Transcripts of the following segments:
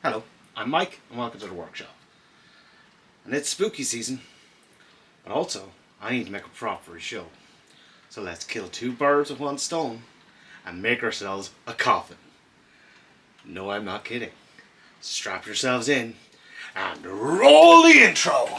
Hello, I'm Mike and welcome to the workshop. And it's spooky season, but also I need to make a prop for a show. So let's kill two birds with one stone and make ourselves a coffin. No, I'm not kidding. Strap yourselves in and roll the intro!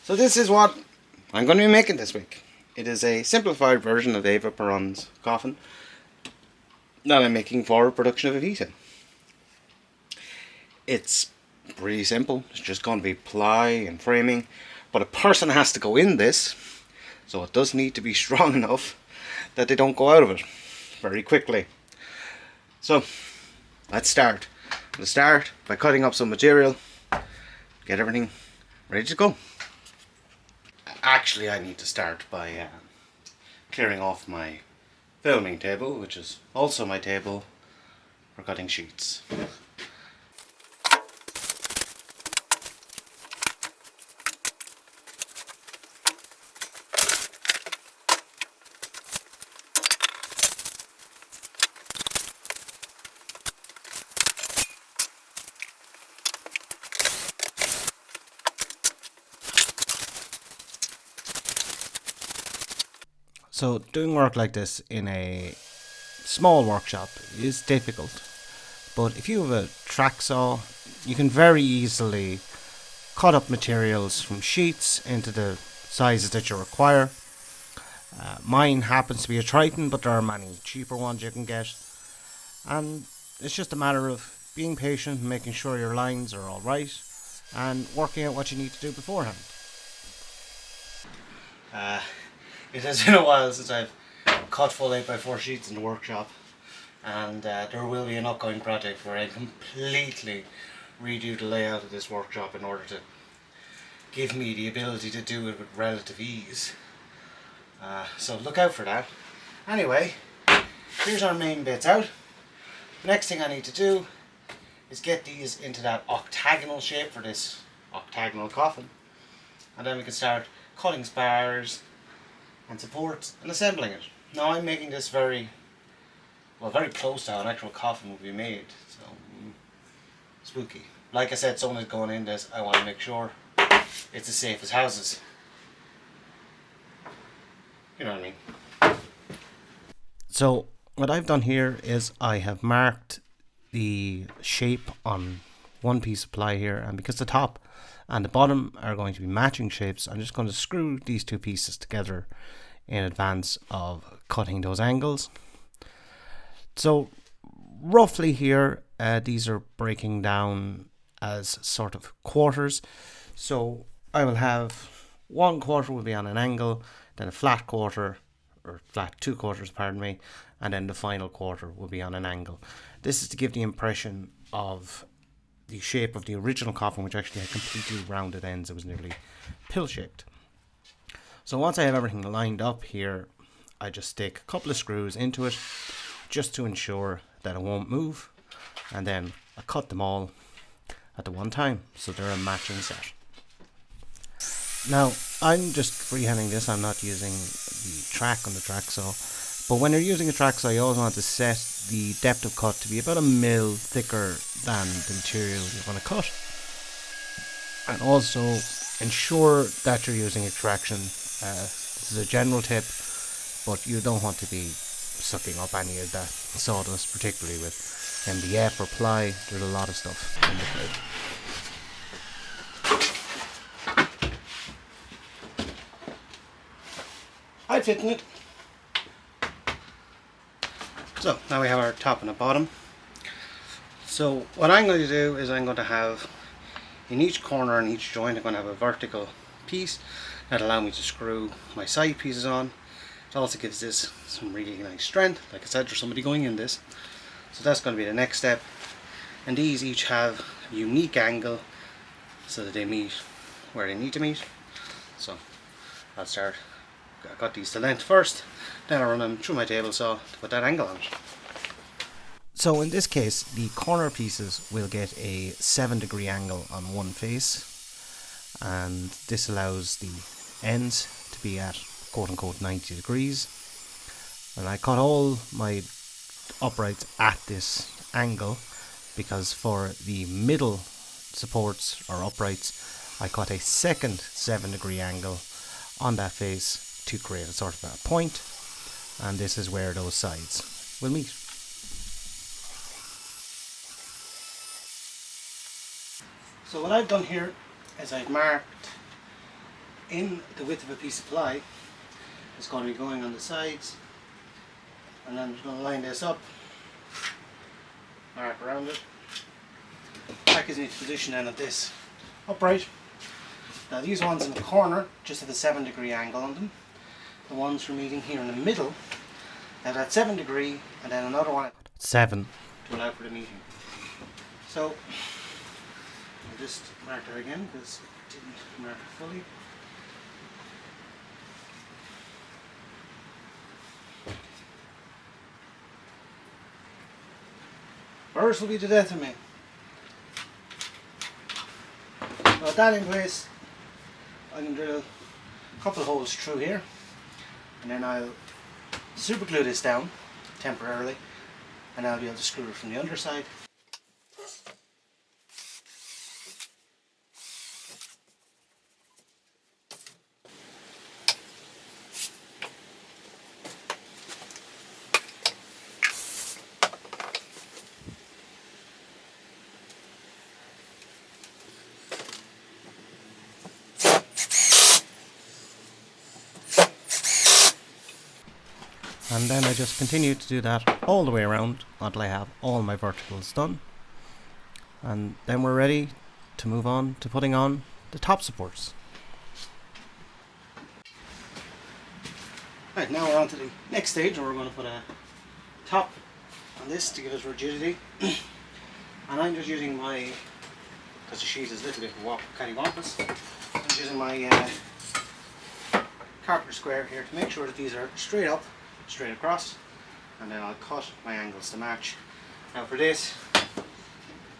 So this is what I'm going to be making this week. It is a simplified version of Evitas Coffin that I'm making for production of Evita. It's pretty simple. It's just going to be ply and framing, but a person has to go in this, so it does need to be strong enough that they don't go out of it very quickly. So let's start. I'm going to start by cutting up some material, get everything ready to go. Actually, I need to start by clearing off my filming table, which is also my table for cutting sheets. So doing work like this in a small workshop is difficult, but if you have a track saw, you can very easily cut up materials from sheets into the sizes that you require. Mine happens to be a Triton, but there are many cheaper ones you can get, and it's just a matter of being patient and making sure your lines are all right and working out what you need to do beforehand. It has been a while since I've cut full 8x4 sheets in the workshop, and there will be an upcoming project where I completely redo the layout of this workshop in order to give me the ability to do it with relative ease. So look out for that. Anyway, here's our main bits out. The next thing I need to do is get these into that octagonal shape for this octagonal coffin, and then we can start cutting spars and supports and assembling it. Now I'm making this very close to how an actual coffin would be made, so spooky. Like I said, someone is going in this, I want to make sure it's as safe as houses. You know what I mean? So what I've done here is I have marked the shape on one piece of ply here, and because the top and the bottom are going to be matching shapes, I'm just going to screw these two pieces together in advance of cutting those angles. So roughly here, these are breaking down as sort of quarters. So I will have 1/4 will be on an angle, then a flat quarter, or flat 2/4, pardon me, and then the final quarter will be on an angle. This is to give the impression of the shape of the original coffin, which actually had completely rounded ends. It was nearly pill-shaped. So once I have everything lined up here, I just stick a couple of screws into it just to ensure that it won't move, and then I cut them all at the one time so they're a matching set. Now I'm just freehanding this, I'm not using the track on the track saw, but when you're using a track saw you always want to set the depth of cut to be about 1 mil thicker than the material you're going to cut, and also ensure that you're using extraction. This is a general tip, but you don't want to be sucking up any of that sawdust, particularly with MDF or ply. There's a lot of stuff in the blade. I'm fitting it. So now we have our top and a bottom. So what I'm going to do is I'm going to have in each corner and each joint I'm going to have a vertical piece that'll allow me to screw my side pieces on. It also gives this some really nice strength. Like I said, there's somebody going in this. So that's going to be the next step. And these each have a unique angle so that they meet where they need to meet. So I'll start, I got these to length first, then I'll run them through my table saw to put that angle on it. So in this case, the corner pieces will get a 7-degree angle on one face, and this allows the ends to be at quote unquote 90 degrees. And I cut all my uprights at this angle because for the middle supports or uprights I cut a second 7-degree angle on that face to create a sort of a point, and this is where those sides will meet. So what I've done here is I've marked in the width of a piece of ply. It's going to be going on the sides, and then I'm just going to line this up, mark around it. That gives me the position then of this upright. Now these ones in the corner just have a 7-degree angle on them. The ones for meeting here in the middle have that 7-degree, and then another one at 7 to allow for the meeting. So I'll just mark that again because it didn't mark it fully. Birds will be the death of me. So with that in place, I can drill a couple of holes through here, and then I'll super glue this down temporarily, and I'll be able to screw it from the underside. And then I just continue to do that all the way around until I have all my verticals done. And then we're ready to move on to putting on the top supports. Right, now we're on to the next stage where we're going to put a top on this to give us rigidity. And I'm just using my, because the sheet is a little bit cattywampus, I'm just using my carpenter square here to make sure that these are straight up, straight across, and then I'll cut my angles to match. Now for this,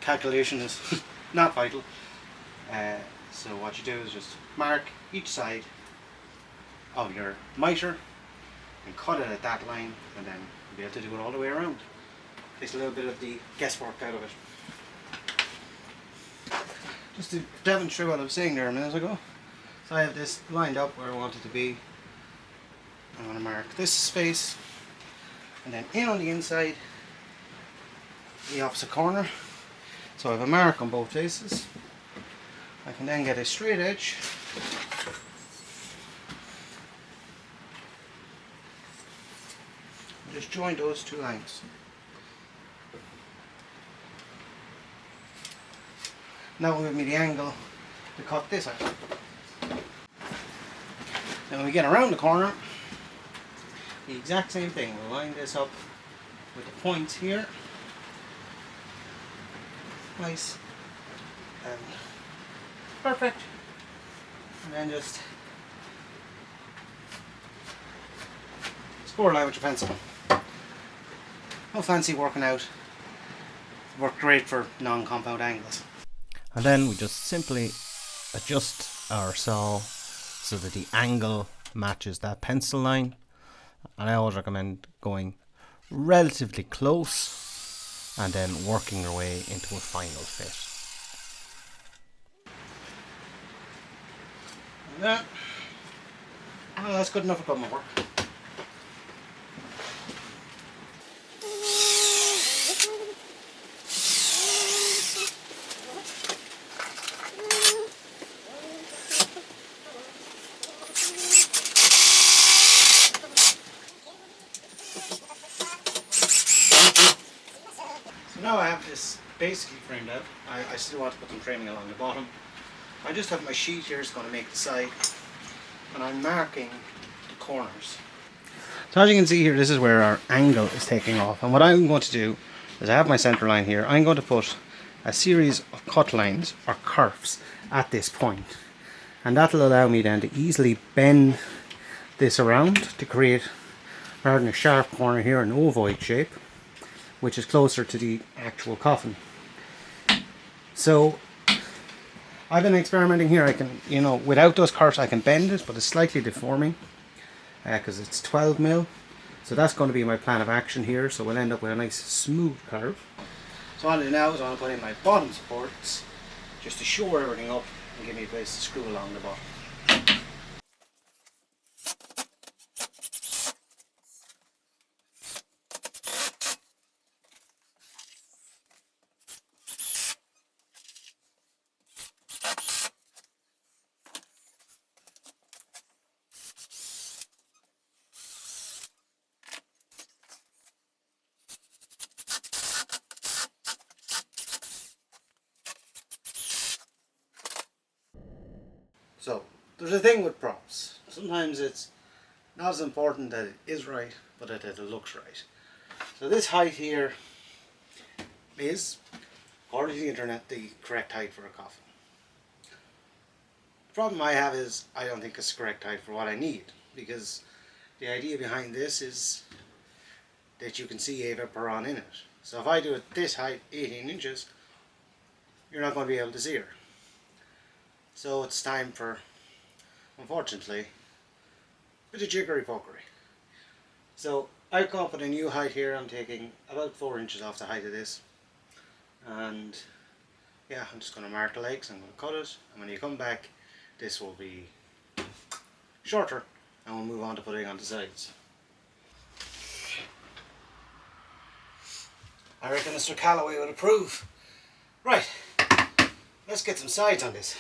calculation is not vital, so what you do is just mark each side of your miter and cut it at that line, and then you'll be able to do it all the way around. Takes a little bit of the guesswork out of it. Just to demonstrate what I was saying there a minute ago, so I have this lined up where I want it to be. I'm going to mark this space, and then in on the inside, the opposite corner. So I have a mark on both faces. I can then get a straight edge. Just join those two lines. Now will give me the angle to cut this out. Then when we get around the corner, the exact same thing. We'll line this up with the points here. Nice and perfect. And then just score a line with your pencil. No fancy working out. Work great for non-compound angles. And then we just simply adjust our saw so that the angle matches that pencil line. And I always recommend going relatively close and then working your way into a final fit. And that, well, that's good enough for my work. Now I have this basically framed out. I still want to put some framing along the bottom. I just have my sheet here is going to make the side, and I'm marking the corners. So as you can see here, this is where our angle is taking off, and what I'm going to do is I have my center line here. I'm going to put a series of cut lines or curves at this point. And that'll allow me then to easily bend this around to create, rather than a sharp corner here, an ovoid shape, which is closer to the actual coffin. So I've been experimenting here. I can, you know, without those curves I can bend it, but it's slightly deforming because it's 12mm. So that's going to be my plan of action here. So we'll end up with a nice smooth curve. So what I'll do now is I'll put in my bottom supports just to shore everything up and give me a place to screw along the bottom. So there's a thing with props. Sometimes it's not as important that it is right, but that it looks right. So this height here is, according to the internet, the correct height for a coffin. The problem I have is I don't think it's the correct height for what I need, because the idea behind this is that you can see Evita in it. So if I do it this height, 18 inches, you're not going to be able to see her. So it's time for, unfortunately, a bit of jiggery pokery. So I've come up with a new height here. I'm taking about 4 inches off the height of this. And yeah, I'm just going to mark the legs, I'm going to cut it, and when you come back this will be shorter and we'll move on to putting on the sides. I reckon Mr. Calloway would approve. Right, let's get some sides on this.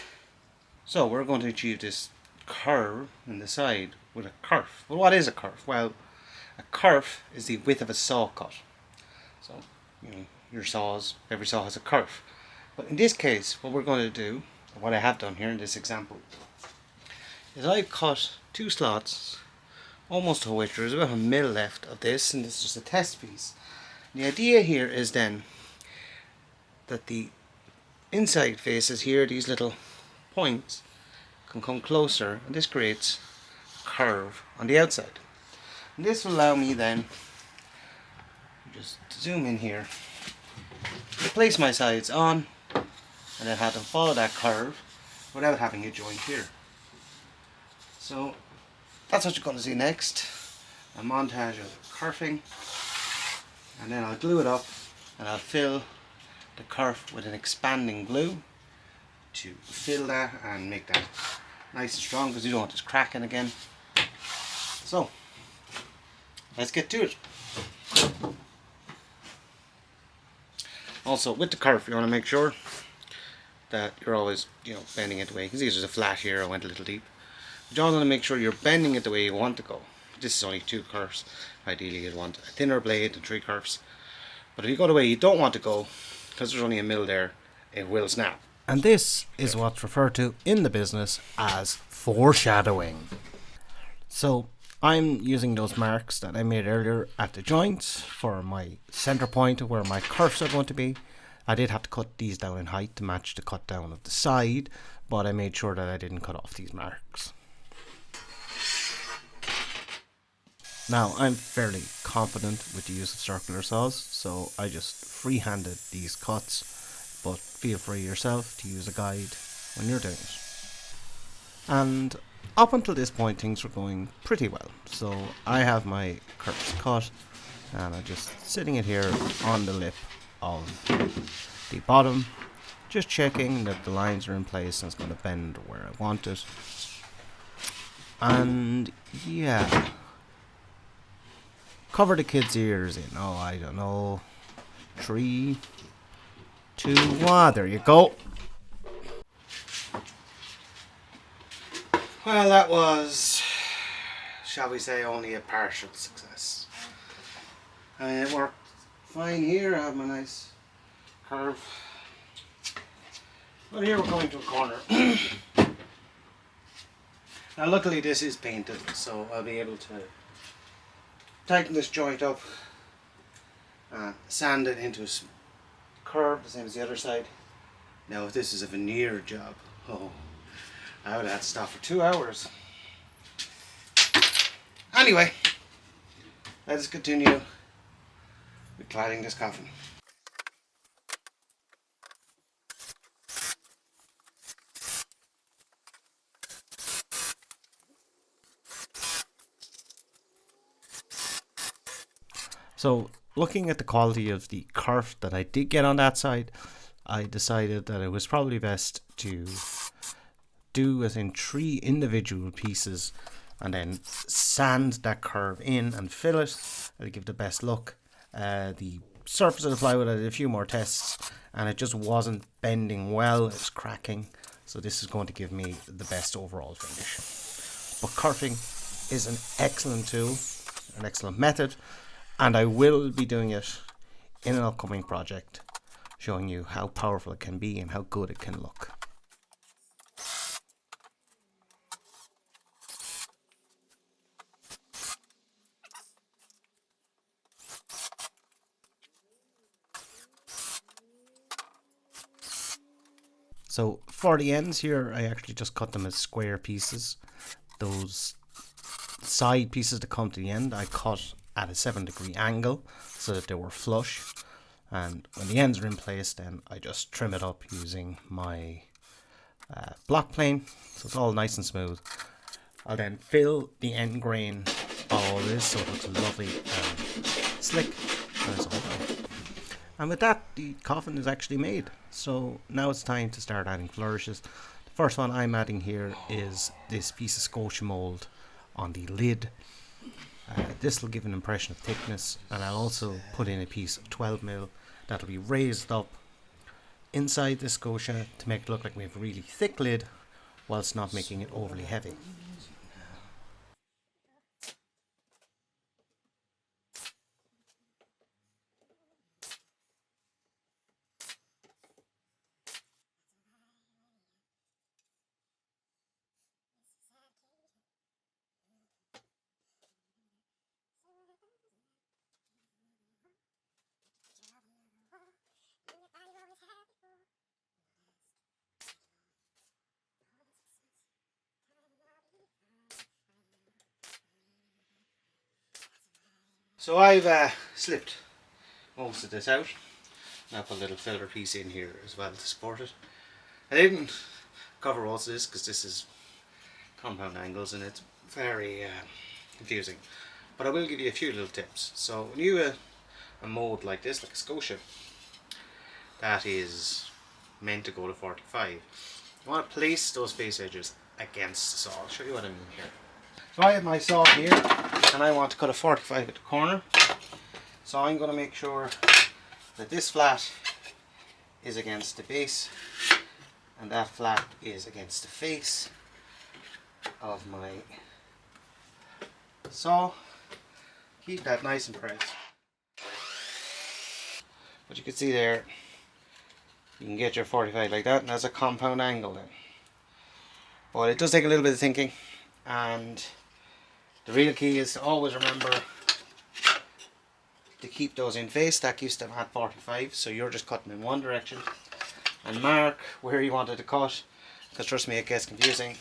So we're going to achieve this curve in the side with a kerf. Well, what is a kerf? Well, a kerf is the width of a saw cut. So, you know, your saws, every saw has a kerf. But in this case, what we're going to do, or what I have done here in this example, is I've cut 2 slots almost to width. There's about a mil left of this, and this is just a test piece. The idea here is then that the inside faces here, these little points, can come closer, and this creates a curve on the outside. And this will allow me then, just to zoom in here, to place my sides on and then have them follow that curve without having a joint here. So that's what you're going to see next, a montage of kerfing, and then I'll glue it up and I'll fill the kerf with an expanding glue to fill that and make that nice and strong, because you don't want this cracking again. So let's get to it. Also, with the kerf, you want to make sure that you're always, you know, bending it the way. You can see there's a flat here. I went a little deep. But you also want to make sure you're bending it the way you want to go. This is only 2 kerfs. Ideally, you'd want a thinner blade and 3 kerfs. But if you go the way you don't want to go, because there's only a mil there, it will snap. And this is what's referred to in the business as foreshadowing. So I'm using those marks that I made earlier at the joints for my center point of where my kerfs are going to be. I did have to cut these down in height to match the cut down of the side, but I made sure that I didn't cut off these marks. Now I'm fairly confident with the use of circular saws, so I just freehanded these cuts, but feel free yourself to use a guide when you're doing it. And up until this point things were going pretty well. So I have my kerfs cut and I'm just sitting it here on the lip of the bottom, just checking that the lines are in place and it's going to bend where I want it. And yeah, cover the kids' ears in, oh, I don't know, 3, 2, 1, there you go. Well, that was, shall we say, only a partial success. I mean, it worked fine here. I have my nice curve. But here we're going to a corner. Now luckily this is painted, so I'll be able to tighten this joint up and sand it into a curve, the same as the other side. Now if this is a veneer job, Oh, I would have to stop for 2 hours. Anyway, let us continue with cladding this coffin. So, looking at the quality of the kerf that I did get on that side, I decided that it was probably best to do it in 3 individual pieces and then sand that curve in and fill it. It'll give the best look. The surface of the plywood, I did a few more tests and it just wasn't bending well, it was cracking. So this is going to give me the best overall finish. But kerfing is an excellent tool, an excellent method, and I will be doing it in an upcoming project, showing you how powerful it can be and how good it can look. So for the ends here, I actually just cut them as square pieces. Those side pieces that come to the end, I cut at a 7-degree angle so that they were flush. And when the ends are in place, then I just trim it up using my block plane, so it's all nice and smooth. I'll then fill the end grain of all this so it looks lovely and slick. And with that, the coffin is actually made. So now it's time to start adding flourishes. The first one I'm adding here is this piece of Scotia mould on the lid. This will give an impression of thickness, and I'll also put in a piece of 12mm that'll be raised up inside the Scotia to make it look like we have a really thick lid whilst not making it overly heavy. So I've slipped most of this out. Now put a little filler piece in here as well to support it. I didn't cover most of this because this is compound angles and it's very confusing. But I will give you a few little tips. So when you a mould like this, like a Scotia, that is meant to go to 45. You want to place those face edges against the saw. I'll show you what I mean here. So I have my saw here and I want to cut a 45 at the corner. So I'm going to make sure that this flat is against the base and that flat is against the face of my saw. Keep that nice and pressed. But you can see there, you can get your 45 like that, and that's a compound angle then. But it does take a little bit of thinking, and the real key is to always remember to keep those in face. That keeps them at 45, so you're just cutting in one direction. And mark where you wanted to cut, because trust me, it gets confusing.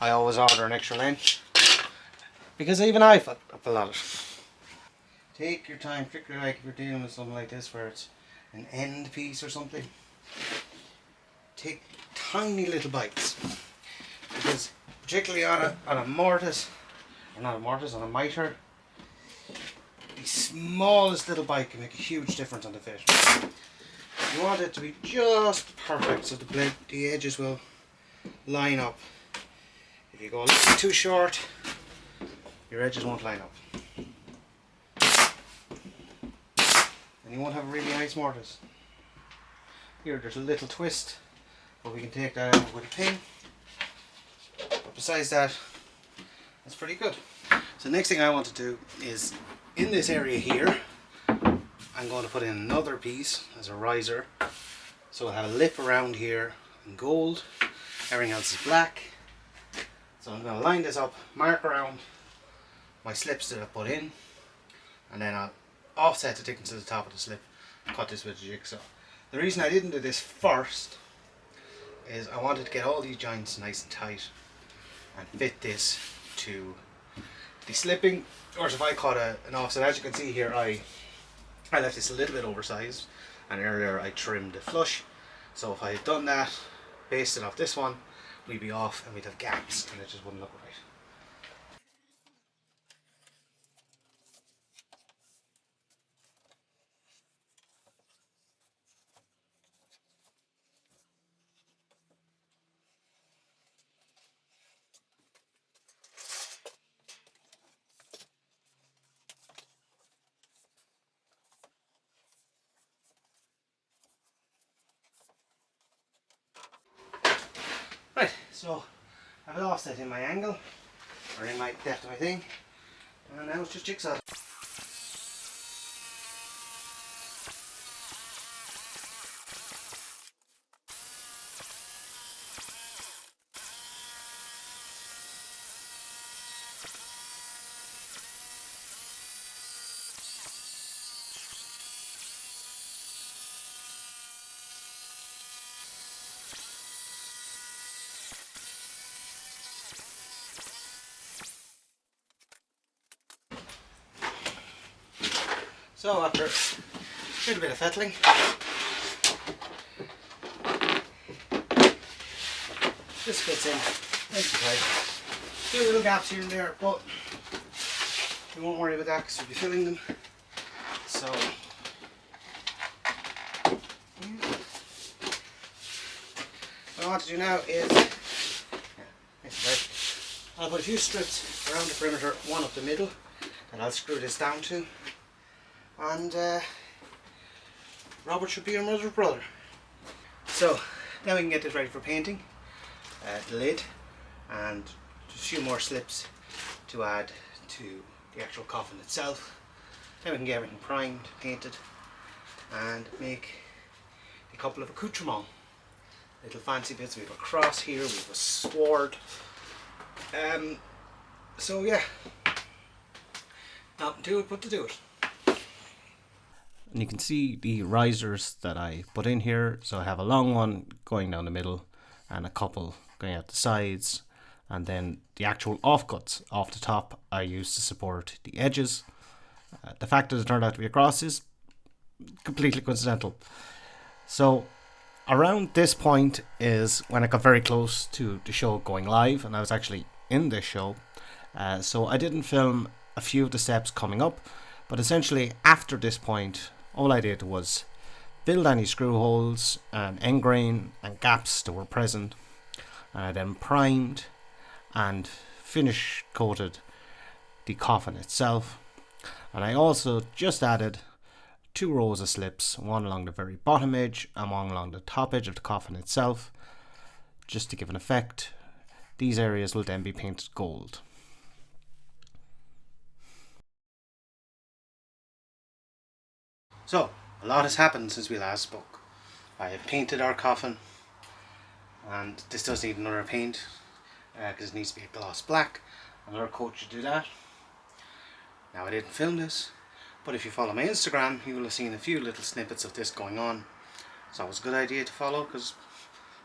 I always order an extra length, because even I fucked up a lot. Take your time, particularly like if you're dealing with something like this where it's an end piece or something. Take tiny little bites, because particularly on a mortise, or not a mortise, on a mitre, the smallest little bite can make a huge difference on the fit. You want it to be just perfect so the edges will line up. If you go a little too short, your edges won't line up. And you won't have a really nice mortise. Here, there's a little twist, but we can take that out with a pin. But besides that, that's pretty good. So the next thing I want to do is, in this area here, I'm going to put in another piece as a riser. So I'll have a lip around here in gold, everything else is black. So I'm going to line this up, mark around my slips that I put in, and then I'll offset the thickness of the top of the slip, cut this with a jigsaw. The reason I didn't do this first is I wanted to get all these joints nice and tight and fit this to the slipping, or if I cut an offset. As you can see here, I left this a little bit oversized, and earlier I trimmed it flush. So if I had done that, based it off this one, we'd be off and we'd have gaps and it just wouldn't look right. Right, so I have it offset in my angle, or in my depth of my thing, and now it's just jigsaw. So after a little bit of fettling, this fits in nice and tight. A few little gaps here and there, but we won't worry about that because we'll be filling them. So what I want to do now is, I'll put a few strips around the perimeter, one up the middle, and I'll screw this down to. And Robert should be your mother's brother. So now we can get this ready for painting. The lid and just a few more slips to add to the actual coffin itself. Then we can get everything primed, painted, and make a couple of accoutrements. Little fancy bits. We have a cross here, we have a sword. So yeah, nothing to it but to do it. And you can see the risers that I put in here. So I have a long one going down the middle and a couple going out the sides, and then the actual offcuts off the top I use to support the edges. The fact that it turned out to be a cross is completely coincidental. So around this point is when I got very close to the show going live, and I was actually in this show. So I didn't film a few of the steps coming up, but essentially after this point all I did was build any screw holes and end grain and gaps that were present, and I then primed and finish coated the coffin itself. And I also just added 2 rows of slips, one along the very bottom edge and one along the top edge of the coffin itself, just to give an effect. These areas will then be painted gold. So, a lot has happened since we last spoke. I have painted our coffin, and this does need another paint because it needs to be a gloss black. Another coat should do that. Now I didn't film this, but if you follow my Instagram you will have seen a few little snippets of this going on. So it was a good idea to follow, because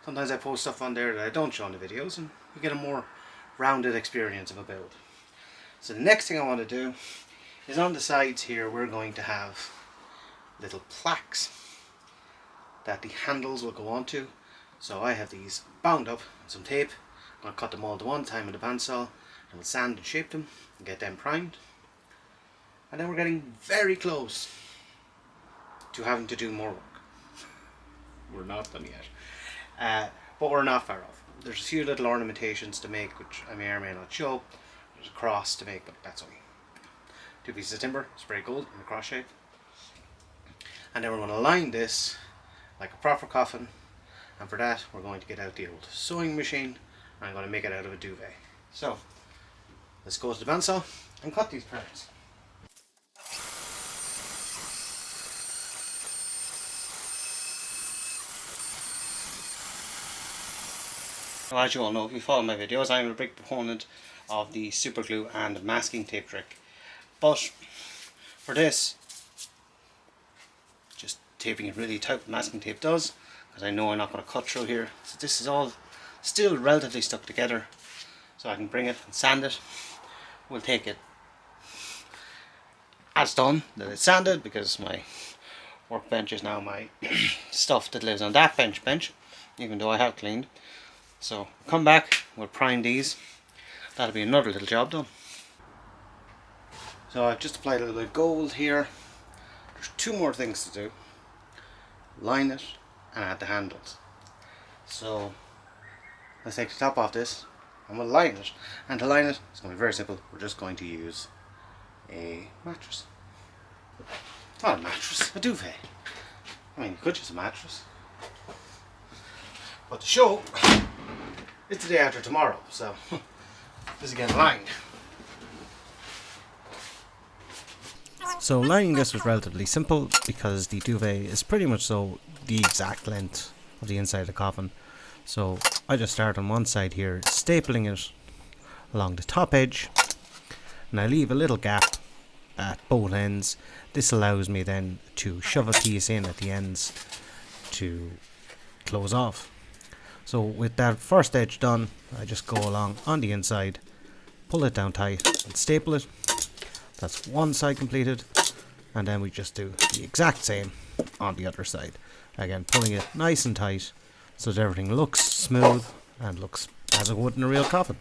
sometimes I post stuff on there that I don't show in the videos and you get a more rounded experience of a build. So the next thing I want to do is on the sides here we're going to have little plaques that the handles will go onto. So I have these bound up with some tape. I'm going to cut them all to one time with a bandsaw, and we'll sand and shape them and get them primed. And then we're getting very close to having to do more work. We're not done yet, but we're not far off. There's a few little ornamentations to make which I may or may not show. There's a cross to make, but that's only 2 pieces of timber, spray gold in a cross shape. And then we're going to line this like a proper coffin, and for that we're going to get out the old sewing machine and I'm going to make it out of a duvet. So let's go to the bandsaw and cut these parts. Well, as you all know, if you follow my videos, I'm a big proponent of the super glue and masking tape trick. But for this, just taping it really tight with masking tape does, because because I know I'm not going to cut through here. So this is all still relatively stuck together, so I can bring it and sand it. We'll take it as done that it's sanded, because my workbench is now my stuff that lives on that bench, even though I have cleaned. So come back, we'll prime these. That'll be another little job done. So I've just applied a little bit of gold here. There's two more things to do. Line it and add the handles. So let's take the top off this and we'll line it. And to line it, it's going to be very simple. We're just going to use a mattress. Not a mattress, a duvet. I mean, you could use a mattress. But the show is the day after tomorrow, so this is getting lined. So lining this was relatively simple because the duvet is pretty much so the exact length of the inside of the coffin. So I just start on one side here, stapling it along the top edge, and I leave a little gap at both ends. This allows me then to shove a piece in at the ends to close off. So with that first edge done, I just go along on the inside, pull it down tight and staple it. That's one side completed, and then we just do the exact same on the other side. Again, pulling it nice and tight so that everything looks smooth and looks as it would in a real coffin.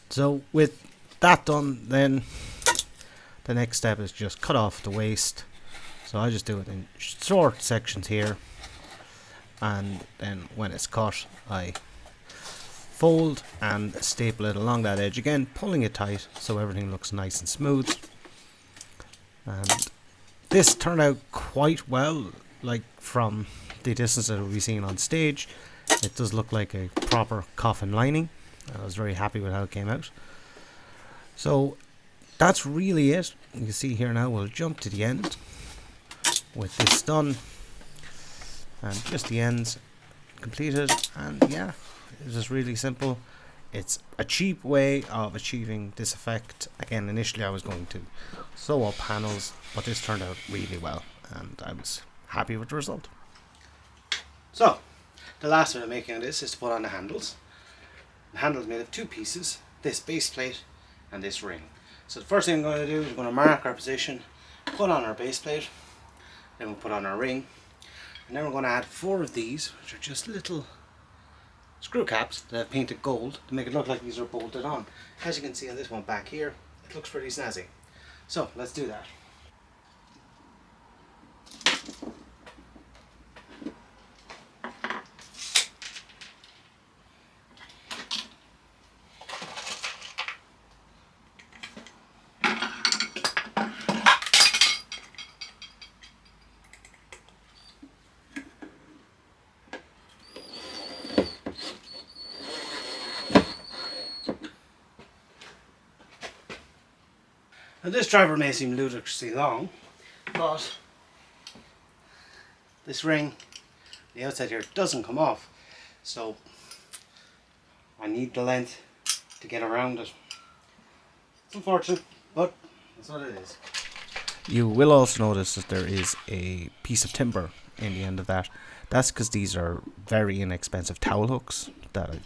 So with that done, then the next step is just cut off the waste. So I just do it in short sections here, and then when it's cut, I fold and staple it along that edge again, pulling it tight so everything looks nice and smooth. And this turned out quite well, like from the distance that we've seen on stage. It does look like a proper coffin lining. I was very happy with how it came out. So that's really it. You can see here now, we'll jump to the end with this done and just the ends completed. And yeah, it's just really simple. It's a cheap way of achieving this effect. Again, initially I was going to sew up panels, but this turned out really well and I was happy with the result. So the last bit of making of this is to put on the handles. The handle is made of two pieces, this base plate and this ring. So the first thing I'm going to do is we're going to mark our position, put on our base plate, then we'll put on our ring, and then we're going to add 4 of these, which are just little screw caps that I've painted gold to make it look like these are bolted on. As you can see on this one back here, it looks pretty snazzy. So let's do that. Now this driver may seem ludicrously long, but this ring, the outside here, doesn't come off, so I need the length to get around it. It's unfortunate, but that's what it is. You will also notice that there is a piece of timber in the end of that. That's because these are very inexpensive towel hooks that I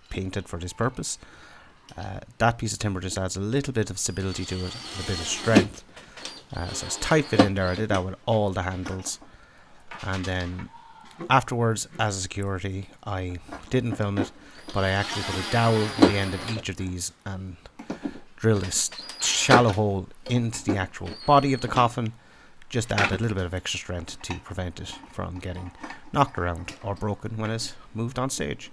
painted for this purpose. That piece of timber just adds a little bit of stability to it, a bit of strength. So it's tight fit in there. I did that with all the handles, and then afterwards, as a security, I didn't film it, but I actually put a dowel in the end of each of these and drilled this shallow hole into the actual body of the coffin, just to add a little bit of extra strength to prevent it from getting knocked around or broken when it's moved on stage.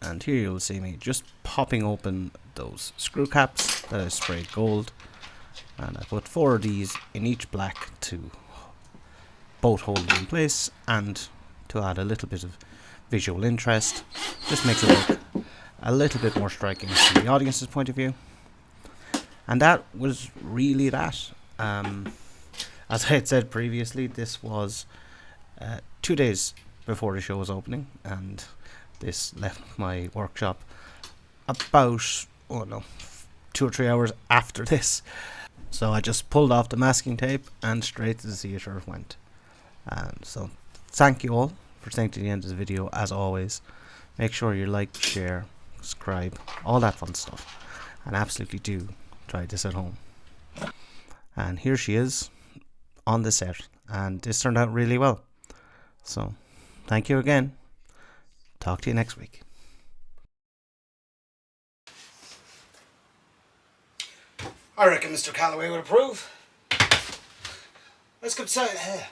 And here you'll see me just popping open those screw caps that I sprayed gold, and I put 4 of these in each black to both hold it in place and to add a little bit of visual interest. Just makes it look a little bit more striking from the audience's point of view. And that was really that. As I had said previously, this was 2 days before the show was opening, and this left my workshop about 2 or 3 hours after this. So I just pulled off the masking tape and straight to the theatre went. So thank you all for staying to the end of the video. As always, make sure you like, share, subscribe, all that fun stuff, and absolutely do try this at home. And here she is on the set, and this turned out really well. So thank you again. Talk to you next week. I reckon Mr. Calloway would approve. Let's go outside.